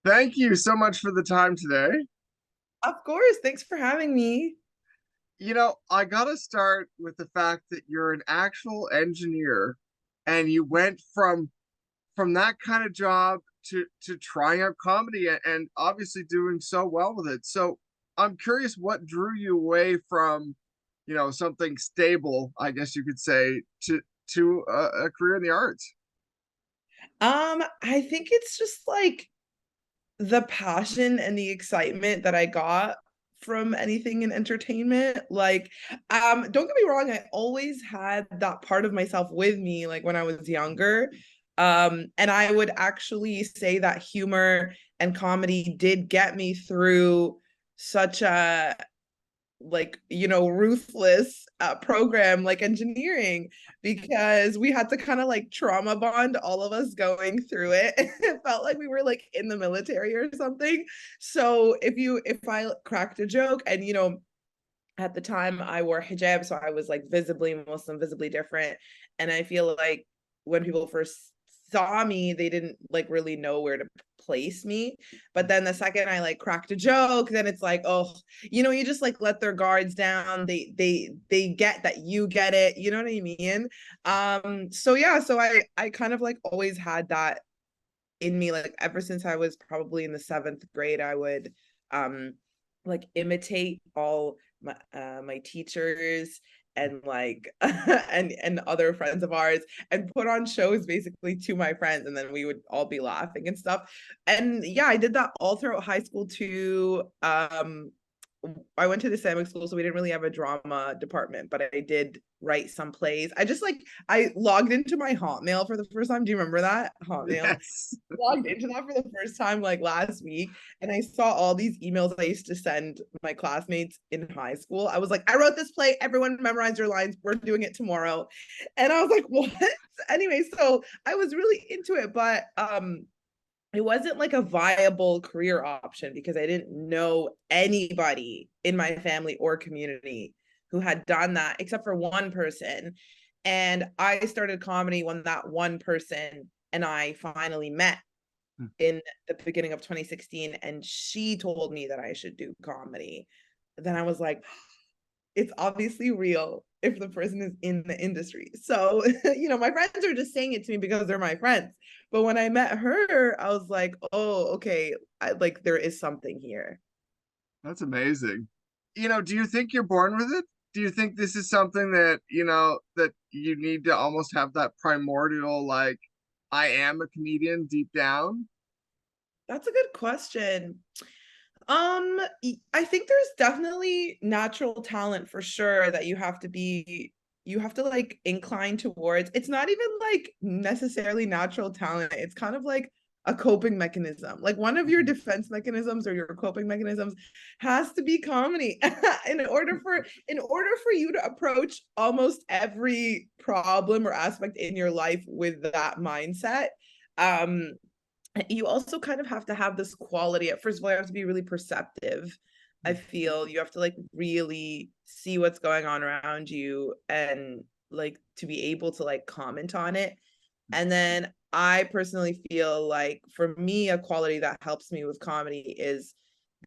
Thank you so much for the time today. Of course. Thanks for having me. I gotta start with the fact that you're an actual engineer and you went from that kind of job to trying out comedy and obviously doing so well with it. So I'm curious what drew you away from, something stable, I guess you could say, to a career in the arts. I think it's just like the passion and the excitement that I got from anything in entertainment. Don't get me wrong, I always had that part of myself with me, like when I was younger. And I would actually say that humor and comedy did get me through such a ruthless program like engineering, because we had to kind of like trauma bond all of us going through it. It felt like we were like in the military or something. So if I cracked a joke, and at the time I wore hijab, so I was like visibly Muslim, visibly different. And I feel like when people first saw me, they didn't like really know where to place me. But then the second I like cracked a joke, then it's like, oh, you just like let their guards down. They get that you get it. You know what I mean? So yeah, so I kind of like always had that in me, like ever since I was probably in the seventh grade. I would like imitate all my teachers and like and other friends of ours, and put on shows basically to my friends, and then we would all be laughing and stuff. And yeah, I did that all throughout high school too. I went to the Islamic school, so we didn't really have a drama department, but I did write some plays. I logged into my Hotmail for the first time. Do you remember that? Hotmail. Yes. Logged into that for the first time like last week, and I saw all these emails I used to send my classmates in high school. I was like, I wrote this play, everyone memorize your lines, we're doing it tomorrow. And I was like, what? Anyway, so I was really into it, but it wasn't like a viable career option because I didn't know anybody in my family or community who had done that except for one person. And I started comedy when that one person and I finally met in the beginning of 2016, and she told me that I should do comedy. Then I was like, it's obviously real if the person is in the industry. So, my friends are just saying it to me because they're my friends. But when I met her, I was like, oh, okay, like there is something here. That's amazing. Do you think you're born with it? Do you think this is something that, that you need to almost have that primordial, like, I am a comedian deep down? That's a good question. Um, I think there's definitely natural talent for sure that you have to like incline towards. It's not even like necessarily natural talent. It's kind of like a coping mechanism. Like one of your Mhm. defense mechanisms or your coping mechanisms has to be comedy in order for you to approach almost every problem or aspect in your life with that mindset. Um, you also kind of have to have this quality. At first of all, you have to be really perceptive. I feel you have to like really see what's going on around you, and like to be able to like comment on it. And then I personally feel like for me, a quality that helps me with comedy is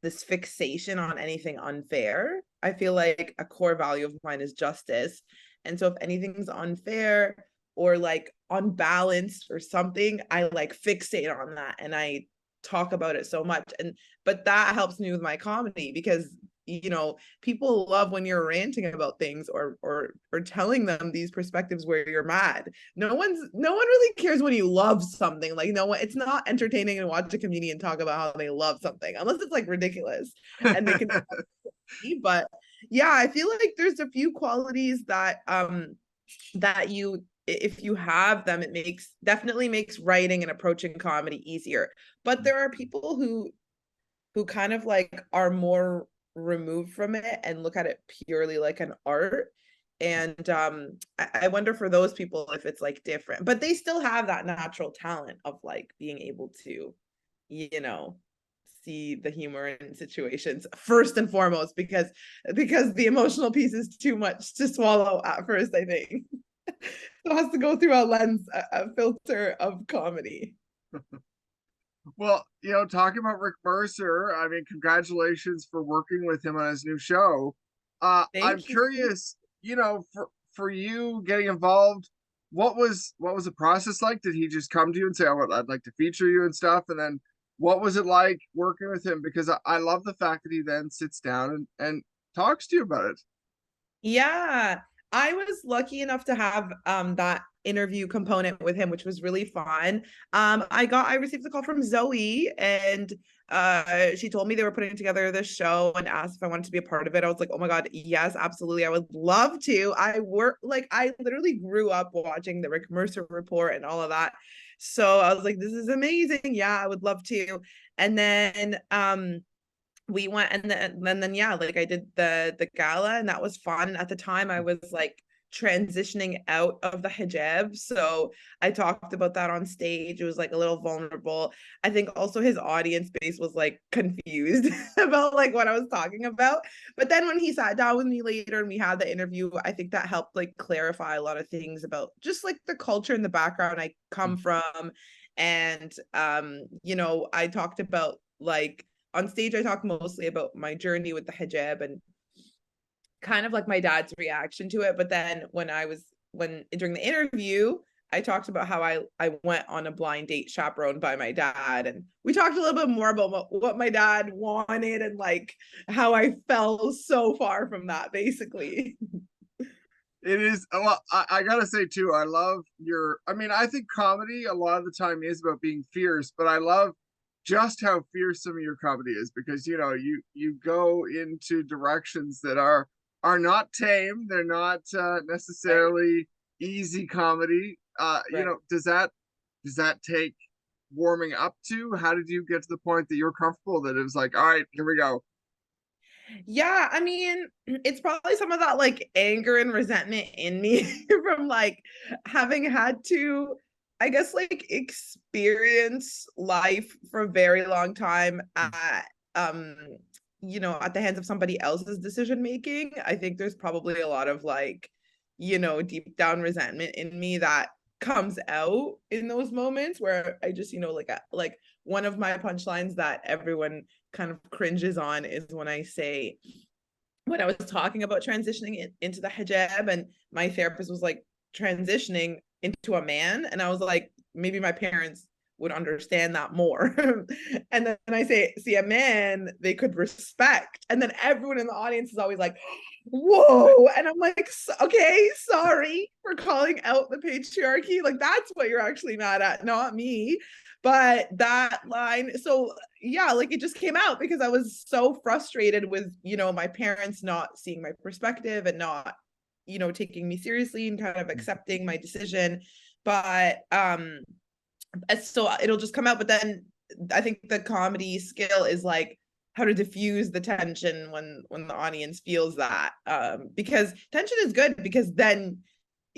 this fixation on anything unfair. I feel like a core value of mine is justice. And so if anything's unfair or like unbalanced or something, I like fixate on that and I talk about it so much. And but that helps me with my comedy because people love when you're ranting about things or telling them these perspectives where you're mad. No one really cares when you love something. Like no one, it's not entertaining to watch a comedian talk about how they love something unless it's like ridiculous and they can. But yeah, I feel like there's a few qualities that you, if you have them, it makes definitely makes writing and approaching comedy easier. But there are people who kind of like are more removed from it and look at it purely like an art. And I wonder for those people if it's like different, but they still have that natural talent of like being able to, you know, see the humor in situations first and foremost, because the emotional piece is too much to swallow at first, I think. So it has to go through a lens, a filter of comedy. Well, talking about Rick Mercer, I mean, congratulations for working with him on his new show. I'm Thank you. curious, for you getting involved, what was the process like? Did he just come to you and say, I'd like to feature you and stuff? And then what was it like working with him? Because I love the fact that he then sits down and talks to you about it. Yeah, I was lucky enough to have that interview component with him, which was really fun. I received a call from Zoe, and she told me they were putting together this show and asked if I wanted to be a part of it. I was like, oh my God, yes, absolutely. I would love to. I literally grew up watching the Rick Mercer report and all of that. So I was like, this is amazing. Yeah, I would love to. And then we went, and then yeah, like I did the gala, and that was fun. And at the time I was like transitioning out of the hijab, so I talked about that on stage. It was like a little vulnerable. I think also his audience base was like confused about like what I was talking about, but then when he sat down with me later and we had the interview, I think that helped like clarify a lot of things about just like the culture and the background I come from. And I talked about like on stage, I talk mostly about my journey with the hijab and kind of like my dad's reaction to it. But then when during the interview, I talked about how I went on a blind date chaperoned by my dad, and we talked a little bit more about what my dad wanted and like how I fell so far from that, basically. It is, well, I gotta say too, I love I mean, I think comedy a lot of the time is about being fierce, but I love just how fierce some of your comedy is, because you go into directions that are not tame. They're not Right, necessarily easy comedy. right. Does that take warming up to? How did you get to the point that you're comfortable that it was like, all right, here we go? Yeah, I mean, it's probably some of that like anger and resentment in me from like having had to, I guess, like experience life for a very long time at at the hands of somebody else's decision making. I think there's probably a lot of like, deep down resentment in me that comes out in those moments where I just, like one of my punchlines that everyone kind of cringes on is when I say, when I was talking about transitioning into the hijab, and my therapist was like, transitioning into a man. And I was like, maybe my parents would understand that more. And then I say, see, a man they could respect. And then everyone in the audience is always like, whoa. And I'm like, okay, sorry for calling out the patriarchy. Like, that's what you're actually mad at, not me. But that line, so yeah, like it just came out because I was so frustrated with, my parents not seeing my perspective and not, taking me seriously and kind of accepting my decision. But so it'll just come out. But then I think the comedy skill is like how to diffuse the tension when the audience feels that. Because tension is good, because then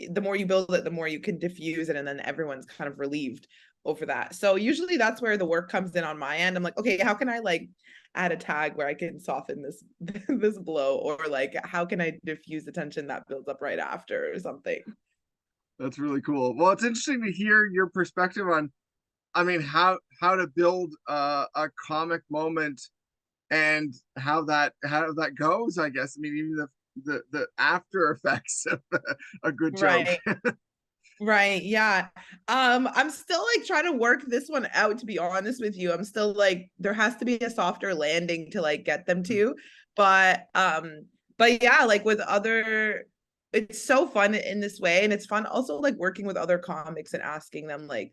the more you build it, the more you can diffuse it, and then everyone's kind of relieved over that. So usually that's where the work comes in on my end. I'm like, okay, how can I like add a tag where I can soften this this blow, or like how can I diffuse the tension that builds up right after or something. That's really cool. Well, it's interesting to hear your perspective on, I mean, how to build a comic moment and how that goes. I guess. I mean, even the after effects of a good joke. Right. Right. Yeah. I'm still like trying to work this one out, to be honest with you. I'm still like, there has to be a softer landing to like get them to. But yeah, like with other, it's so fun in this way. And it's fun also like working with other comics and asking them like,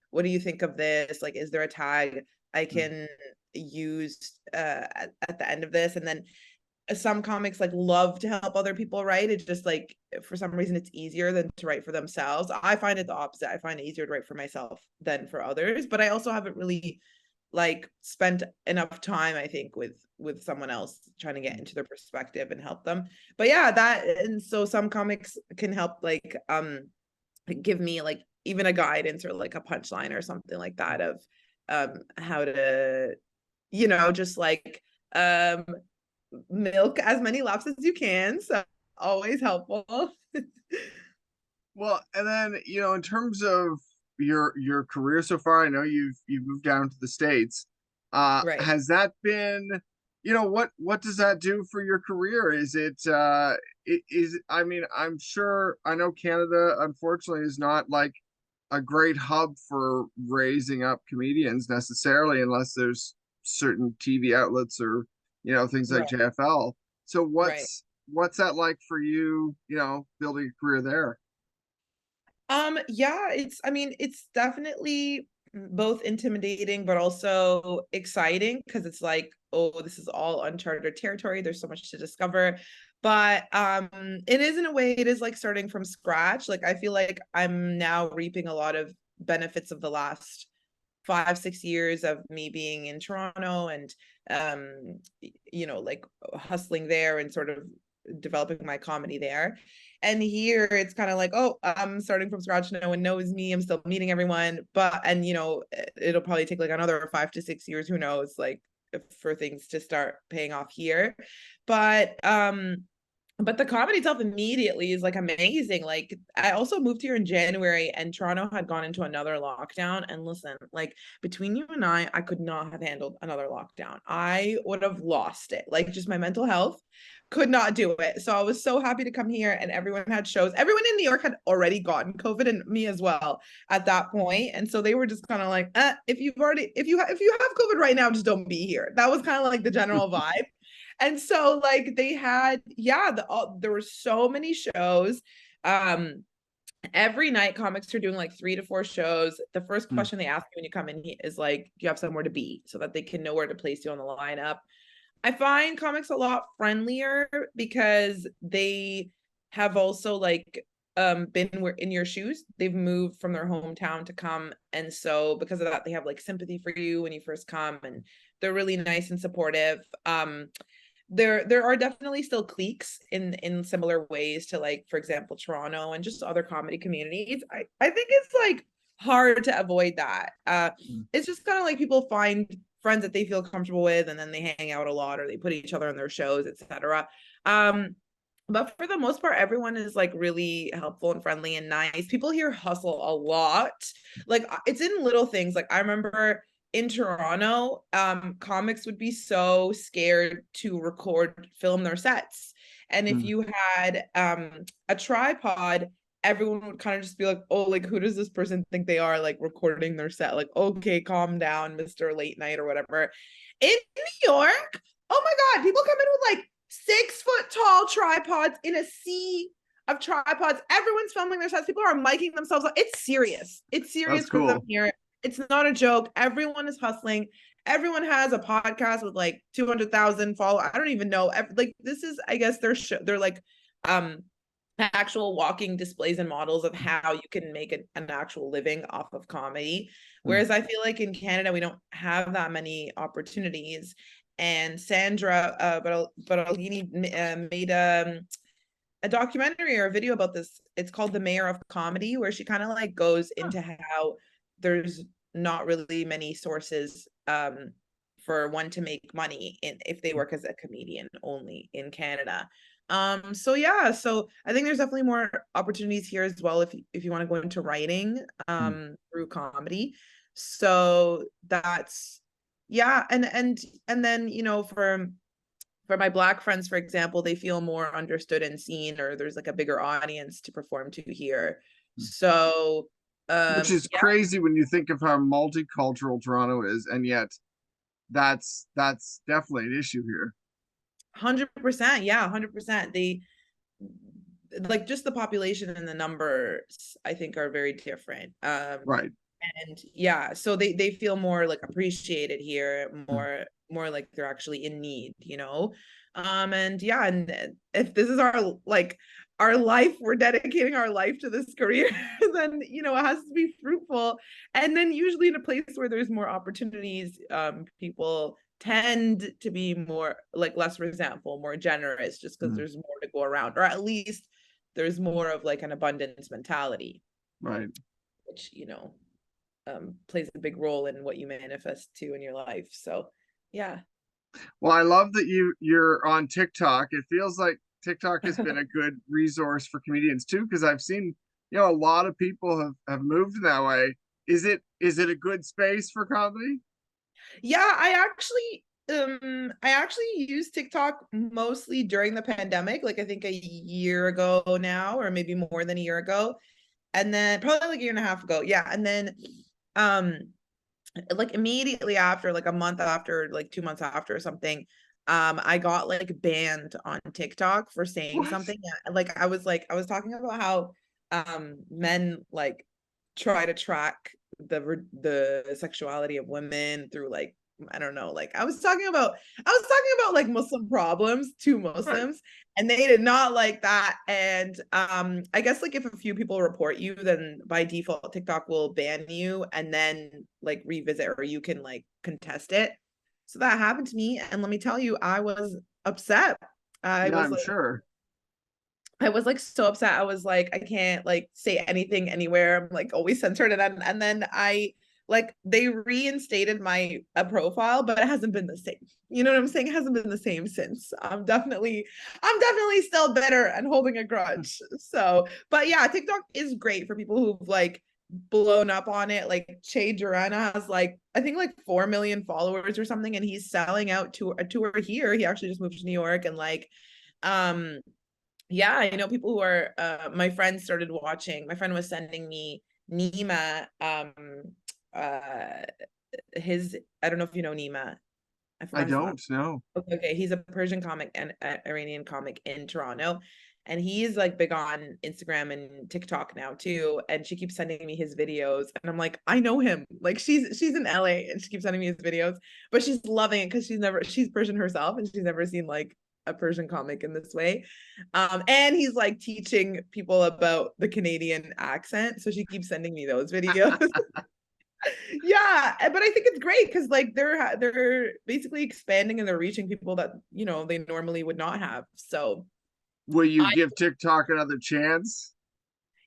what do you think of this? Like, is there a tag I can use at the end of this? And then some comics like love to help other people write. It's just like for some reason it's easier than to write for themselves. I find it the opposite. I find it easier to write for myself than for others. But I also haven't really like spent enough time, I think, with someone else trying to get into their perspective and help them. But yeah, that, and so some comics can help like give me like even a guidance or like a punchline or something like that of how to, just like um milk as many laps as you can. So always helpful. Well, and then in terms of your career so far? I know you've moved down to the States. Right. Has that been, what does that do for your career? Is I mean, I'm sure, I know Canada unfortunately is not like a great hub for raising up comedians necessarily, unless there's certain TV outlets or things like Right. JFL. So Right. what's that like for you, building a career there? Yeah, I mean, it's definitely both intimidating but also exciting because it's like, oh, this is all uncharted territory. There's so much to discover. But it is, in a way, it is like starting from scratch. Like I feel like I'm now reaping a lot of benefits of the last 5 6 years of me being in Toronto and like hustling there and sort of developing my comedy there. And here it's kind of like, oh, I'm starting from scratch. No one knows me. I'm still meeting everyone. And it'll probably take like another 5 to 6 years, who knows, like for things to start paying off here. But the comedy itself immediately is like amazing. Like I also moved here in January and Toronto had gone into another lockdown. And listen, like between you and I could not have handled another lockdown. I would have lost it. Like just my mental health could not do it. So I was so happy to come here and everyone had shows. Everyone in New York had already gotten COVID and me as well at that point. And so they were just kind of like, if you have COVID right now, just don't be here. That was kind of like the general vibe. And so like they had, yeah, there were so many shows. Um, every night comics are doing like 3 to 4 shows. The first Hmm. question they ask you when you come in is like, do you have somewhere to be, so that they can know where to place you on the lineup. I find comics a lot friendlier because they have also like been in your shoes. They've moved from their hometown to come, and so because of that they have like sympathy for you when you first come, and they're really nice and supportive. There are definitely still cliques in similar ways to, like, for example, Toronto and just other comedy communities. I think it's like hard to avoid that. It's just kind of like people find friends that they feel comfortable with and then they hang out a lot or they put each other on their shows, etc. um but for the most part everyone is like really helpful and friendly and nice. People here hustle a lot. Like it's in little things. Like I remember in Toronto, comics would be so scared to film their sets. And if Hmm. you had a tripod, everyone would kind of just be like, oh, like, who does this person think they are, like, recording their set? Like, okay, calm down, Mr. Late Night or whatever. In New York, oh my God, people come in with like 6 foot tall tripods in a sea of tripods. Everyone's filming their sets. People are miking themselves up. It's serious. It's That's serious for them cool. here. It's not a joke. Everyone is hustling. Everyone has a podcast with like 200,000 followers. I don't even know. Like this is, I guess they're like um actual walking displays and models of how you can make an actual living off of comedy. Hmm. Whereas I feel like in Canada we don't have that many opportunities. And Sandra Baralini made a documentary or a video about this. It's called The Mayor of Comedy, where she kind of like goes into how there's not really many sources for one to make money if they work as a comedian only in Canada. So yeah, so I think there's definitely more opportunities here as well if you want to go into writing Hmm. through comedy. So that's, yeah. And then for my Black friends, for example, they feel more understood and seen, or there's like a bigger audience to perform to here. So Which is yeah, crazy when you think of how multicultural Toronto is, and yet that's definitely an issue here. 100%. Yeah, 100%. They like just the population and the numbers, I think, are very different. Right. And yeah, so they feel more like appreciated here, Hmm. more like they're actually in need. And yeah, and if this is our life, we're dedicating our life to this career, then it has to be fruitful. And then usually in a place where there's more opportunities, people tend to be more like less resentful, more generous, just because Hmm. there's more to go around, or at least there's more of like an abundance mentality, Right. which plays a big role in what you manifest to in your life. So yeah. Well, I love that you're on TikTok. It feels like TikTok has been a good resource for comedians too, because I've seen, a lot of people have moved that way. is it a good space for comedy? Yeah, I actually used TikTok mostly during the pandemic, like I think a year ago now, or maybe more than a year ago. And then probably like a year and a half ago. Yeah. And then um like immediately after, like a month after, like 2 months after or something, I got like banned on TikTok for saying What? something. Like I was talking about how men like try to track the sexuality of women through like, I don't know, like I was talking about like Muslim problems to Right. Muslims, and they did not like that. And I guess like if a few people report you, then by default TikTok will ban you and then like revisit, or you can like contest it. So that happened to me, and let me tell you, I was upset. I Yeah, was I'm like, sure. I was like so upset. I was like, I can't like say anything anywhere. I'm like always censored. And then I like they reinstated my profile, but it hasn't been the same. You know what I'm saying? It hasn't been the same since. I'm definitely still bitter and holding a grudge. So, but yeah, TikTok is great for people who've like blown up on it. Like Che Durana has like I think like 4 million followers or something, and he's selling out to a tour here. He actually just moved to New York, and like um yeah, I know people who are my friend started watching. My friend was sending me Nima uh his I don't know if you know Nima. I I forgot his last. don't know. Okay, he's a Persian comic and Iranian comic in Toronto. And he's like big on Instagram and TikTok now too. And she keeps sending me his videos. And I'm like, I know him. Like she's in LA and she keeps sending me his videos, but she's loving it because she's Persian herself and she's never seen like a Persian comic in this way. And he's like teaching people about the Canadian accent. So she keeps sending me those videos. Yeah, but I think it's great because like they're basically expanding and they're reaching people that they normally would not have. So Will you I give TikTok another chance?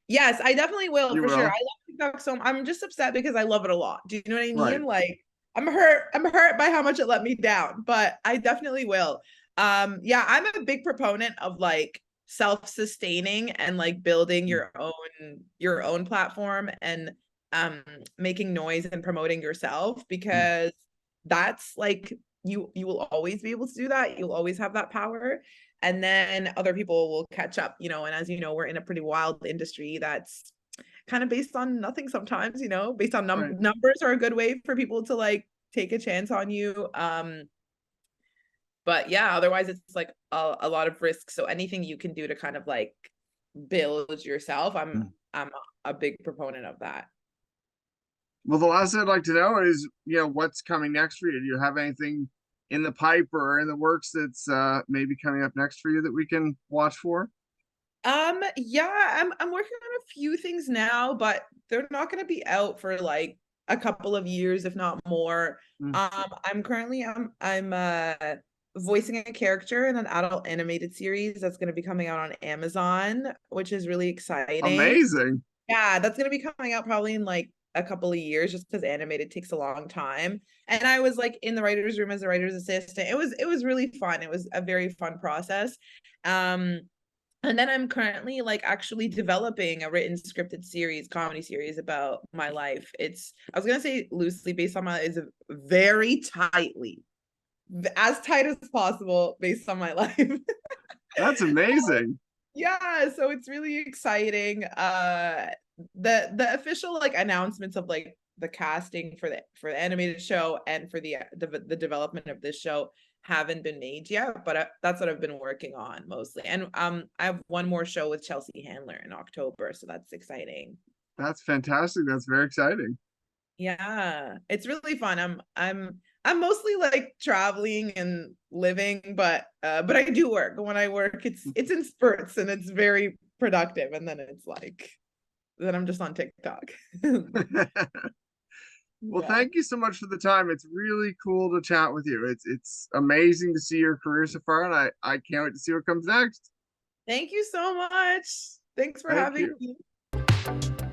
yes, I definitely will You for sure. I will. love TikTok, so I'm just upset because I love it a lot. Do you know what I Right. mean? Like I'm hurt by how much it let me down, but I definitely will. Yeah, I'm a big proponent of like self-sustaining and like building your own platform and um making noise and promoting yourself, because that's like you will always be able to do that. You'll always have that power, and then other people will catch up, and as you know, we're in a pretty wild industry that's kind of based on nothing sometimes, based on Right. numbers are a good way for people to like take a chance on you. But yeah, otherwise it's like a lot of risk, so anything you can do to kind of like build yourself, I'm a big proponent of that. Well, the last thing I'd like to know is, what's coming next for you? Do you have anything in the pipe or in the works that's maybe coming up next for you that we can watch for? Yeah, I'm working on a few things now, but they're not going to be out for like a couple of years, if not more. Mm. I'm currently I'm voicing a character in an adult animated series that's going to be coming out on Amazon, which is really exciting. Amazing. Yeah, that's going to be coming out probably in like a couple of years, just because animated takes a long time. And I was like in the writer's room as a writer's assistant. It was really fun. It was a very fun process. Um and then I'm currently like actually developing a written scripted series, comedy series about my life. I was gonna say loosely based on my, is very tightly, as tight as possible based on my life. That's amazing. Yeah, so it's really exciting. The official like announcements of like the casting for the animated show and for the development of this show haven't been made yet, but that's what I've been working on mostly. And I have one more show with Chelsea Handler in October, so that's exciting. That's fantastic. That's very exciting. Yeah, it's really fun. I'm mostly like traveling and living, but I do work. When I work, it's in spurts and it's very productive, and then it's like then I'm just on TikTok. Well, Yeah. thank you so much for the time. It's really cool to chat with you. It's amazing to see your career so far, and I can't wait to see what comes next. Thank you so much. Thanks for Thank having you. me.